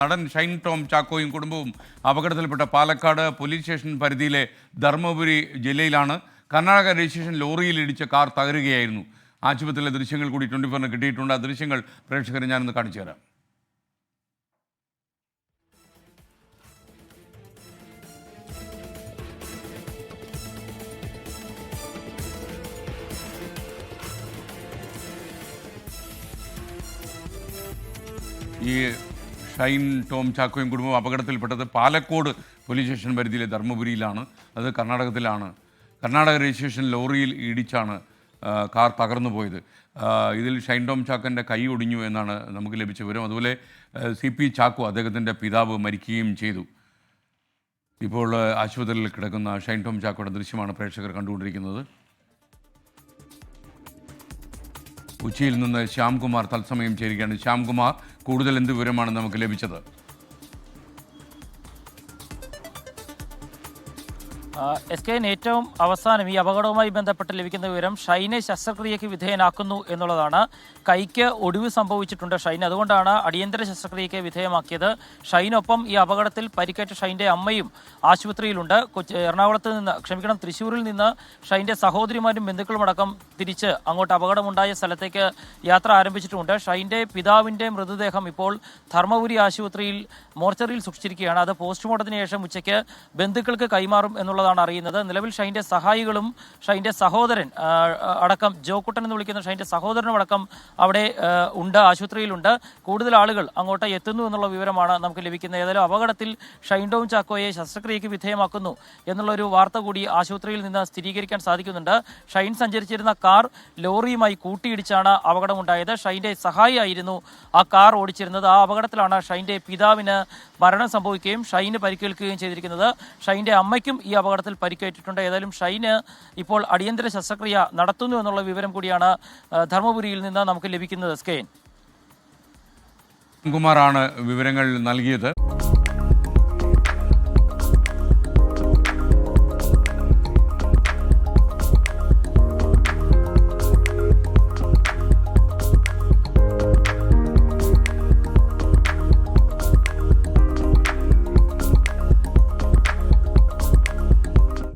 നടൻ ഷൈൻ ടോം ചാക്കോയും കുടുംബവും അപകടത്തിൽപ്പെട്ട പാലക്കാട് പോലീസ് സ്റ്റേഷൻ പരിധിയിലെ ധർമ്മപുരി ജില്ലയിലാണ്. കർണാടക രജിസ്ട്രേഷൻ ലോറിയിൽ ഇടിച്ച കാർ തകരുകയായിരുന്നു. ആശുപത്രിയിലെ ദൃശ്യങ്ങൾ കൂടി 24-ന് കിട്ടിയിട്ടുണ്ട്. ആ ദൃശ്യങ്ങൾ പ്രേക്ഷകരെ ഞാനൊന്ന് കാണിച്ചു തരാം. ഈ ഷൈൻ ടോം ചാക്കോയും കുടുംബം അപകടത്തിൽപ്പെട്ടത് പാലക്കോട് പോലീസ് സ്റ്റേഷൻ പരിധിയിലെ ധർമ്മപുരിയിലാണ്. അത് കർണാടകത്തിലാണ്. കർണാടക രജിസ്ട്രേഷൻ ലോറിയിൽ ഇടിച്ചാണ് കാർ തകർന്നു പോയത്. ഇതിൽ ഷൈൻ ടോം ചാക്കോൻ്റെ കൈ ഒടിഞ്ഞു എന്നാണ് നമുക്ക് ലഭിച്ച വിവരം. അതുപോലെ CP ചാക്കോ, അദ്ദേഹത്തിൻ്റെ പിതാവ്, മരിക്കുകയും ചെയ്തു. ഇപ്പോൾ ആശുപത്രിയിൽ കിടക്കുന്ന ഷൈൻ ടോം ചാക്കോയുടെ ദൃശ്യമാണ് പ്രേക്ഷകർ കണ്ടുകൊണ്ടിരിക്കുന്നത്. കൊച്ചിയിൽ നിന്ന് ശ്യാംകുമാർ തത്സമയം ചേരുകയാണ്. ശ്യാംകുമാർ, കൂടുതൽ എന്ത് വിവരമാണ് നമുക്ക് ലഭിച്ചത്? SK, ഏറ്റവും അവസാനം ഈ അപകടവുമായി ബന്ധപ്പെട്ട് ലഭിക്കുന്ന വിവരം ഷൈനെ ശസ്ത്രക്രിയയ്ക്ക് വിധേയനാക്കുന്നു എന്നുള്ളതാണ്. കൈക്ക് ഒടിവ് സംഭവിച്ചിട്ടുണ്ട് ഷൈൻ, അതുകൊണ്ടാണ് അടിയന്തര ശസ്ത്രക്രിയയ്ക്ക് വിധേയമാക്കിയത്. ഷൈനൊപ്പം ഈ അപകടത്തിൽ പരിക്കേറ്റ ഷൈൻ്റെ അമ്മയും ആശുപത്രിയിലുണ്ട്. തൃശ്ശൂരിൽ നിന്ന് ഷൈൻ്റെ സഹോദരിമാരും ബന്ധുക്കളുമടക്കം തിരിച്ച് അങ്ങോട്ട് അപകടമുണ്ടായ സ്ഥലത്തേക്ക് യാത്ര ആരംഭിച്ചിട്ടുമുണ്ട്. ഷൈൻ്റെ പിതാവിൻ്റെ മൃതദേഹം ഇപ്പോൾ ധർമ്മപുരി ആശുപത്രിയിൽ മോർച്ചറിയിൽ സൂക്ഷിച്ചിരിക്കുകയാണ്. അത് പോസ്റ്റ്മോർട്ടത്തിന് ശേഷം ഉച്ചയ്ക്ക് ബന്ധുക്കൾക്ക് കൈമാറും എന്നുള്ളതാണ് അറിയുന്നത്. നിലവിൽ ഷൈൻ്റെ സഹായികളും ഷൈൻ്റെ സഹോദരൻ അടക്കം, ജോക്കുട്ടൻ എന്ന് വിളിക്കുന്ന ഷൈൻ്റെ സഹോദരനും അടക്കം അവിടെ ഉണ്ട്, ആശുപത്രിയിലുണ്ട്. കൂടുതൽ ആളുകൾ അങ്ങോട്ട് എത്തുന്നു എന്നുള്ള വിവരമാണ് നമുക്ക് ലഭിക്കുന്നത്. ഏതായാലും അപകടത്തിൽ ഷൈൻ ടോം ചാക്കോയെ ശസ്ത്രക്രിയയ്ക്ക് വിധേയമാക്കുന്നു എന്നുള്ളൊരു വാർത്ത കൂടി ആശുപത്രിയിൽ നിന്ന് സ്ഥിരീകരിക്കാൻ സാധിക്കുന്നുണ്ട്. ഷൈൻ സഞ്ചരിച്ചിരുന്ന കാർ ലോറിയുമായി കൂട്ടിയിടിച്ചാണ് അപകടമുണ്ടായത്. ഷൈൻ്റെ സഹായിയായിരുന്നു ആ കാർ ഓടിച്ചിരുന്നത്. ആ അപകടത്തിലാണ് ഷൈൻ്റെ പിതാവിന് മരണം സംഭവിക്കുകയും ഷൈന് പരിക്കേൽക്കുകയും ചെയ്തിരിക്കുന്നത്. ഷൈൻ്റെ അമ്മയ്ക്കും ഈ അപകടത്തിൽ പരിക്കേറ്റിട്ടുണ്ട്. ഏതായാലും ഷൈന് ഇപ്പോൾ അടിയന്തര ശസ്ത്രക്രിയ നടത്തുന്നു എന്നുള്ള വിവരം കൂടിയാണ് ധർമ്മപുരിയിൽ നിന്ന് നമുക്ക് ലഭിക്കുന്നത്. സ്കെയിൻ കുമാറാണ് വിവരങ്ങൾ നൽകിയത്.